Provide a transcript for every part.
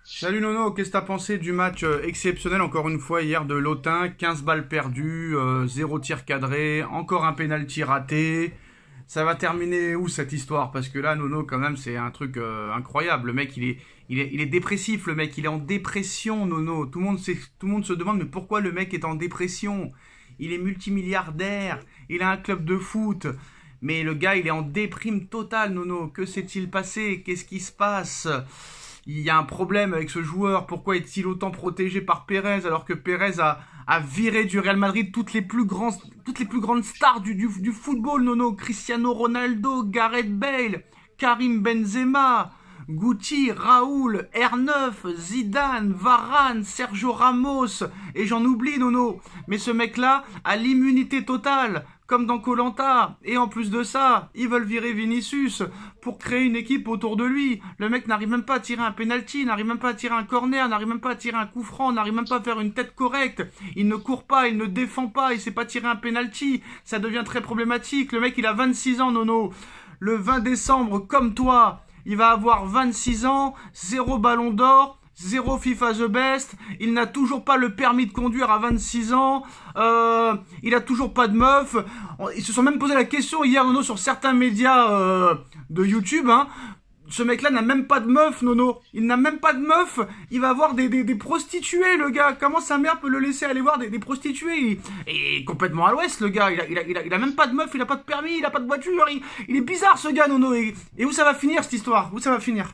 Salut Nono, qu'est-ce que t'as pensé du match exceptionnel encore une fois hier de l'Autun? 15 balles perdues, 0 tir cadré, encore un penalty raté. Ça va terminer où cette histoire? Parce que là Nono quand même c'est un truc incroyable. Le mec il est dépressif, le mec il est en dépression Nono. Tout le monde se demande mais pourquoi le mec est en dépression? Il est multimilliardaire, il a un club de foot. Mais le gars, il est en déprime totale, Nono. Que s'est-il passé? Qu'est-ce qui se passe? Il y a un problème avec ce joueur. Pourquoi est-il autant protégé par Pérez alors que Pérez a viré du Real Madrid toutes les plus grandes stars du football, Nono? Cristiano Ronaldo, Gareth Bale, Karim Benzema, Guti, Raoul, R9, Zidane, Varane, Sergio Ramos, et j'en oublie, Nono. Mais ce mec-là a l'immunité totale, comme dans koh. Et en plus de ça, ils veulent virer Vinicius pour créer une équipe autour de lui. Le mec n'arrive même pas à tirer un penalty, n'arrive même pas à tirer un corner, n'arrive même pas à tirer un coup franc, n'arrive même pas à faire une tête correcte. Il ne court pas, il ne défend pas, il sait pas tirer un penalty. Ça devient très problématique. Le mec, il a 26 ans, Nono. Le 20 décembre, comme toi, il va avoir 26 ans, 0 ballon d'or, 0 FIFA The Best, il n'a toujours pas le permis de conduire à 26 ans, il a toujours pas de meuf. Ils se sont même posé la question hier, Nono, sur certains médias de YouTube, hein. Ce mec-là n'a même pas de meuf, Nono. Il n'a même pas de meuf. Il va avoir des prostituées, le gars. Comment sa mère peut le laisser aller voir des prostituées? Il est complètement à l'ouest, le gars. Il a même pas de meuf, il a pas de permis, il a pas de voiture. Il est bizarre, ce gars, Nono. Et où ça va finir, cette histoire? Où ça va finir?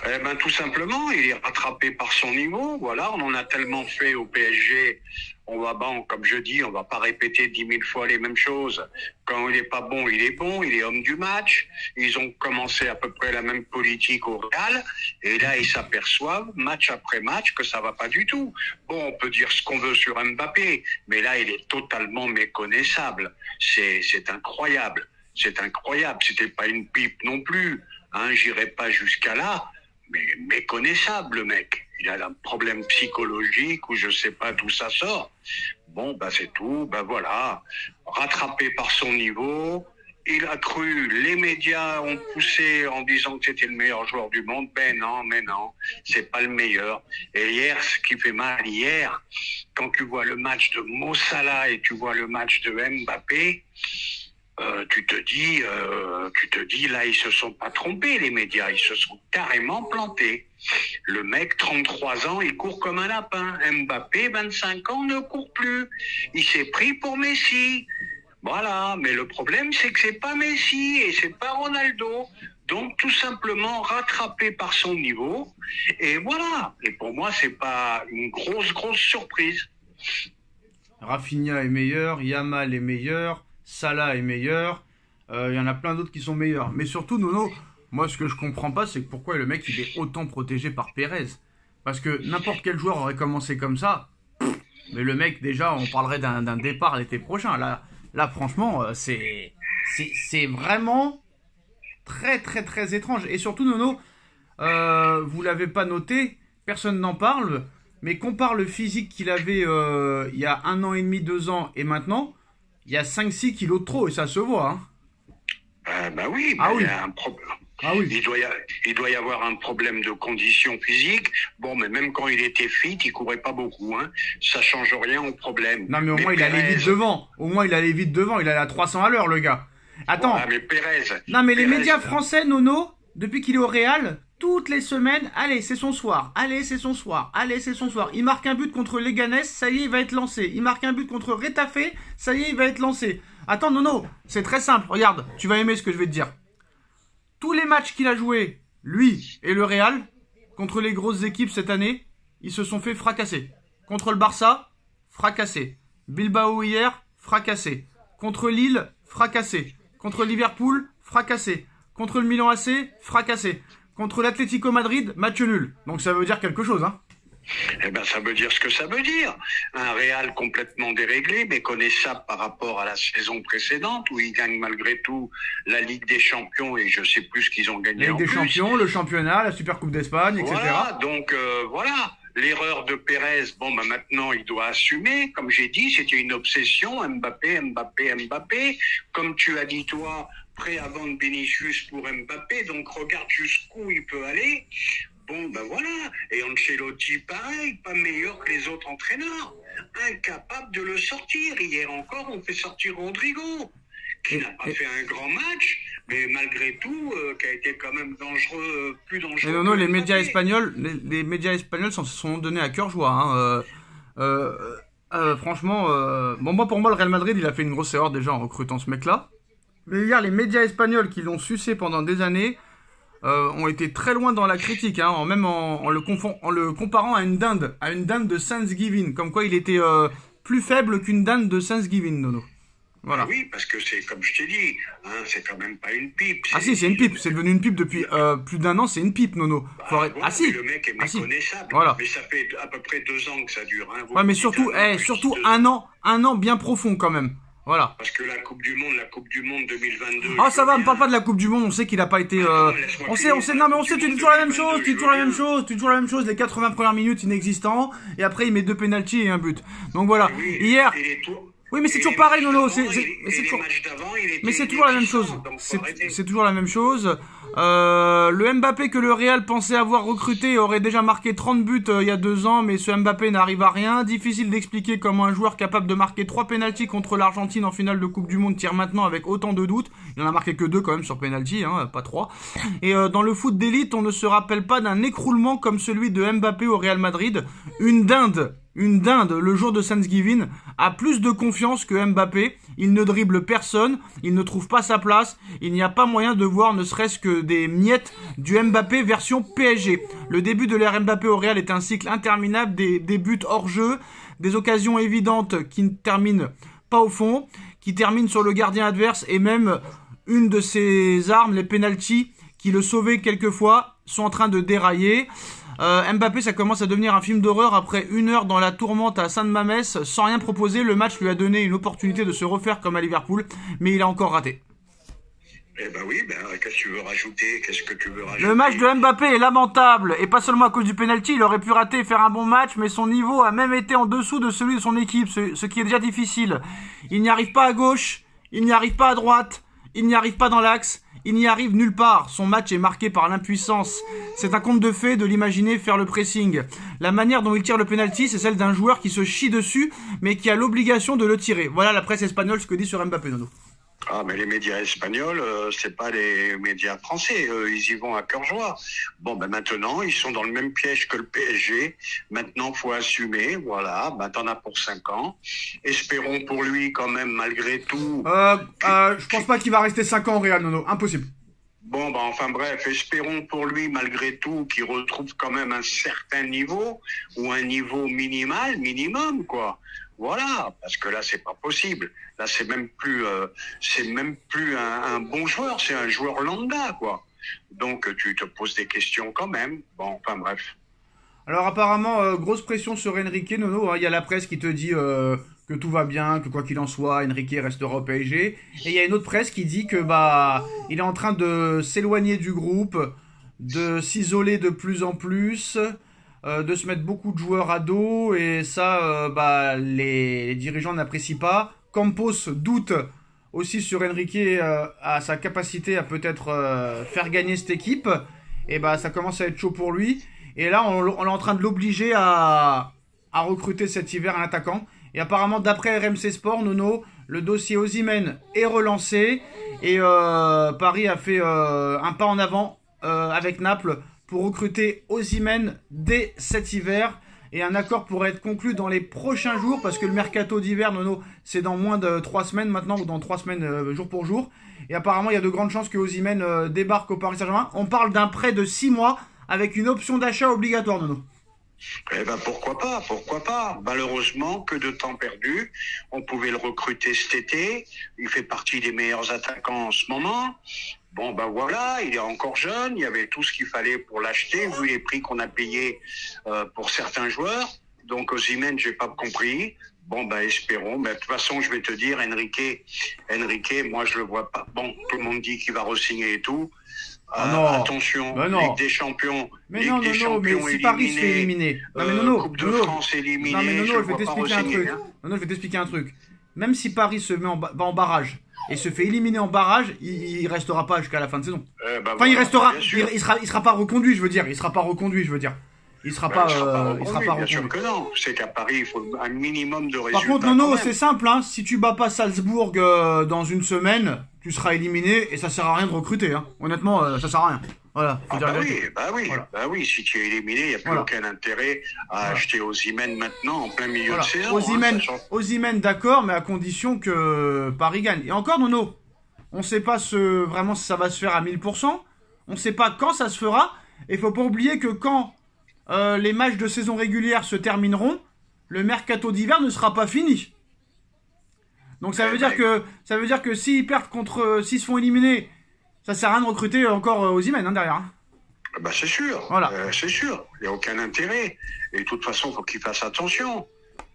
Eh ben, tout simplement, il est rattrapé par son niveau. Voilà, on en a tellement fait au PSG. On va, bon, comme je dis, on va pas répéter 10 000 fois les mêmes choses. Quand il est pas bon, il est bon. Il est homme du match. Ils ont commencé à peu près la même politique au Real. Et là, ils s'aperçoivent, match après match, que ça va pas du tout. Bon, on peut dire ce qu'on veut sur Mbappé, mais là, il est totalement méconnaissable. C'est incroyable. C'est incroyable. C'était pas une pipe non plus. Hein, j'irai pas jusqu'à là. Mais méconnaissable, le mec. Il a un problème psychologique ou je sais pas d'où ça sort. Bon, bah c'est tout, bah voilà. Rattrapé par son niveau, il a cru, les médias ont poussé en disant que c'était le meilleur joueur du monde. Ben non, mais non, c'est pas le meilleur. Et hier, ce qui fait mal hier, quand tu vois le match de Mo Salah et tu vois le match de Mbappé, tu te dis, là, ils se sont pas trompés, les médias, ils se sont carrément plantés. Le mec, 33 ans, il court comme un lapin. Mbappé, 25 ans, ne court plus. Il s'est pris pour Messi. Voilà, mais le problème, c'est que c'est pas Messi et c'est pas Ronaldo. Donc, tout simplement rattrapé par son niveau. Et voilà. Et pour moi, c'est pas une grosse surprise. Rafinha est meilleur, Yamal est meilleur, Salah est meilleur. Il y en a plein d'autres qui sont meilleurs. Mais surtout, Nono, moi, ce que je comprends pas, c'est pourquoi le mec, il est autant protégé par Pérez. Parce que n'importe quel joueur aurait commencé comme ça. Mais le mec, déjà, on parlerait d'un départ l'été prochain. Là franchement, c'est vraiment très étrange. Et surtout, Nono, vous l'avez pas noté, personne n'en parle. Mais compare le physique qu'il avait il y a 1 an et demi, 2 ans et maintenant, il y a 5-6 kilos de trop et ça se voit. Hein. Bah oui, Ah oui. il y a un problème. Ah oui. Il doit y avoir un problème de condition physique. Bon, mais même quand il était fit, il courait pas beaucoup. Hein. Ça change rien au problème. Non mais au moins il Pérez, allait vite devant. Au moins il allait vite devant. Il allait à 300 à l'heure, le gars. Attends. Ah, mais Pérez. Non mais les Pérez, médias français, Nono, depuis qu'il est au Real, toutes les semaines, allez c'est son soir. Allez c'est son soir. Allez c'est son soir. Il marque un but contre Leganés, ça y est il va être lancé. Il marque un but contre Retafe, ça y est il va être lancé. Attends Nono, c'est très simple. Regarde, tu vas aimer ce que je vais te dire. Tous les matchs qu'il a joués, lui et le Real, contre les grosses équipes cette année, ils se sont fait fracasser. Contre le Barça, fracassé. Bilbao hier, fracassé. Contre Lille, fracassé. Contre Liverpool, fracassé. Contre le Milan AC, fracassé. Contre l'Atlético Madrid, match nul. Donc ça veut dire quelque chose, hein. Eh ben, ça veut dire ce que ça veut dire. Un Real complètement déréglé, méconnaissable par rapport à la saison précédente, où ils gagnent malgré tout la Ligue des Champions et je sais plus ce qu'ils ont gagné La Ligue des Champions, le championnat, la Super Coupe d'Espagne, etc. Voilà, donc voilà. L'erreur de Pérez, bon, ben maintenant, il doit assumer. Comme j'ai dit, c'était une obsession. Mbappé. Comme tu as dit, toi, prêt à vendre Vinicius pour Mbappé. Donc, regarde jusqu'où il peut aller. Bon, ben voilà. Et Ancelotti, pareil, pas meilleur que les autres entraîneurs. Incapable de le sortir. Hier encore, on fait sortir Rodrigo, qui n'a pas fait un grand match, mais malgré tout, qui a été quand même dangereux, plus dangereux. Et non, les médias espagnols, les médias espagnols se sont donnés à cœur joie. Franchement, pour moi, le Real Madrid, il a fait une grosse erreur déjà en recrutant ce mec-là. Mais hier, les médias espagnols qui l'ont sucé pendant des années ont été très loin dans la critique, même en le comparant à une dinde de Thanksgiving, comme quoi il était plus faible qu'une dinde de Thanksgiving, Nono. Voilà. Oui, parce que c'est comme je t'ai dit, c'est quand même pas une pipe. Ah si, c'est une pipe, c'est devenu une pipe depuis plus d'un an, c'est une pipe, Nono. Ah si, le mec est méconnaissable, voilà. Mais ça fait à peu près 2 ans que ça dure. Ouais, mais surtout un an bien profond quand même. Voilà. Parce que la Coupe du Monde 2022. Ah ça va, me parle pas de la Coupe du Monde, on sait qu'il a pas été. On sait, tu dis toujours la même chose, tu dis toujours la même chose, les 80 premières minutes inexistants, et après il met 2 pénaltys et un but. Donc voilà. Oui, Hier. Oui, mais c'est toujours pareil, Nono. Mais c'est toujours la même chose. C'est toujours la même chose. Le Mbappé que le Real pensait avoir recruté aurait déjà marqué 30 buts il y a 2 ans, mais ce Mbappé n'arrive à rien. Difficile d'expliquer comment un joueur capable de marquer 3 pénaltys contre l'Argentine en finale de Coupe du Monde tire maintenant avec autant de doutes. Il en a marqué que 2 quand même sur pénalty, pas 3. Et dans le foot d'élite, on ne se rappelle pas d'un écroulement comme celui de Mbappé au Real Madrid. Une dinde, le jour de Thanksgiving, a plus de confiance que Mbappé. Il ne dribble personne, il ne trouve pas sa place. Il n'y a pas moyen de voir ne serait-ce que des miettes du Mbappé version PSG. Le début de l'ère Mbappé au Real est un cycle interminable, des buts hors jeu, des occasions évidentes qui ne terminent pas au fond, qui terminent sur le gardien adverse, et même une de ses armes, les pénaltys, qui le sauvaient quelquefois, sont en train de dérailler. Mbappé, ça commence à devenir un film d'horreur. Après 1 heure dans la tourmente à Saint-Mamès, sans rien proposer, le match lui a donné une opportunité de se refaire comme à Liverpool, mais il a encore raté. Eh ben oui, qu'est-ce que tu veux rajouter? Le match de Mbappé est lamentable, et pas seulement à cause du penalty. Il aurait pu rater et faire un bon match, mais son niveau a même été en dessous de celui de son équipe, ce qui est déjà difficile. Il n'y arrive pas à gauche, il n'y arrive pas à droite, il n'y arrive pas dans l'axe, il n'y arrive nulle part. Son match est marqué par l'impuissance. C'est un conte de fées de l'imaginer faire le pressing. La manière dont il tire le penalty, c'est celle d'un joueur qui se chie dessus, mais qui a l'obligation de le tirer. Voilà la presse espagnole, ce que dit sur Mbappé, Nono. Ah, mais les médias espagnols, c'est pas les médias français. Ils y vont à cœur joie. Bon, maintenant, ils sont dans le même piège que le PSG. Maintenant, faut assumer. Voilà. T'en as pour 5 ans. Espérons pour lui, quand même, malgré tout. Je pense pas qu'il va rester 5 ans au Real, Nono. Impossible. Bon, enfin bref, espérons pour lui, malgré tout, qu'il retrouve quand même un certain niveau, ou un niveau minimum, quoi. Voilà, parce que là, c'est pas possible. Là, c'est même plus un bon joueur, c'est un joueur lambda, quoi. Donc, tu te poses des questions quand même. Bon, enfin bref. Alors, apparemment, grosse pression sur Enrique, Nono. Il y a la presse qui te dit que tout va bien, que quoi qu'il en soit, Enrique restera au PSG. Et il y a une autre presse qui dit que il est en train de s'éloigner du groupe, de s'isoler de plus en plus, de se mettre beaucoup de joueurs à dos, et ça, les dirigeants n'apprécient pas. Campos doute aussi sur Enrique, à sa capacité à peut-être faire gagner cette équipe. Et ça commence à être chaud pour lui. Et là, on est en train de l'obliger à recruter cet hiver un attaquant. Et apparemment, d'après RMC Sport, Nono, le dossier Osimhen est relancé. Et Paris a fait un pas en avant avec Naples pour recruter Osimhen dès cet hiver. Et un accord pourrait être conclu dans les prochains jours, parce que le mercato d'hiver, Nono, c'est dans moins de 3 semaines maintenant, ou dans 3 semaines jour pour jour. Et apparemment, il y a de grandes chances que Osimhen débarque au Paris Saint-Germain. On parle d'un prêt de 6 mois avec une option d'achat obligatoire, Nono. Eh pourquoi pas. Malheureusement, que de temps perdu. On pouvait le recruter cet été. Il fait partie des meilleurs attaquants en ce moment. Bon, voilà, il est encore jeune. Il y avait tout ce qu'il fallait pour l'acheter, vu les prix qu'on a payés pour certains joueurs. Donc, Osimhen, j'ai pas compris. Bon, espérons. Mais de toute façon, je vais te dire, Enrique, moi, je le vois pas. Bon, tout le monde dit qu'il va re-signer et tout. Attention, Ligue des Champions. Mais non, mais si Paris se fait éliminer. Coupe de France éliminée. Non, mais Nono, je vais t'expliquer un truc. Même si Paris se met en barrage et se fait éliminer en barrage, il restera pas jusqu'à la fin de saison. Il restera. Il sera pas reconduit, je veux dire. il sera Ben, pas, il sera pas il sera reconduit, pas bien sûr reconduit. que non. C'est qu'à Paris, il faut un minimum de résultats. Par contre, quand Nono, même. c'est simple, hein. Si tu bats pas Salzbourg dans une semaine, tu seras éliminé et ça sert à rien de recruter. Hein. Honnêtement, ça sert à rien. Voilà, faut Ah dire bah la oui, vérité. Voilà. bah oui, si tu es éliminé, il n'y a plus Voilà. aucun intérêt à Voilà. acheter Osimhen maintenant en plein milieu Voilà. de saison. Osimhen, Sachant- Osimhen, d'accord, mais à condition que Paris gagne. Et encore, Nono, on sait pas vraiment si ça va se faire à 1000%. On sait pas quand ça se fera. Et faut pas oublier que quand les matchs de saison régulière se termineront, le mercato d'hiver ne sera pas fini. Donc ça veut dire que s'ils perdent s'ils se font éliminer, ça sert à rien de recruter encore Osimhen derrière. Hein. Bah c'est sûr, Voilà. c'est sûr. Il n'y a aucun intérêt. Et de toute façon, il faut qu'ils fassent attention.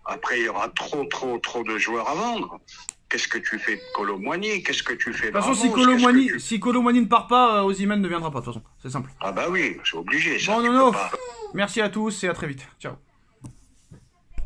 Après, il y aura trop de joueurs à vendre. Qu'est-ce que tu fais de Kolo Muani? Qu'est-ce que tu fais de De toute façon, Ramos? si Kolo Muani ne part pas, Osimhen ne viendra pas. De toute façon, c'est simple. Ah bah oui, c'est obligé. Ça, Bon, tu Nono, peux pas. merci à tous et à très vite. Ciao.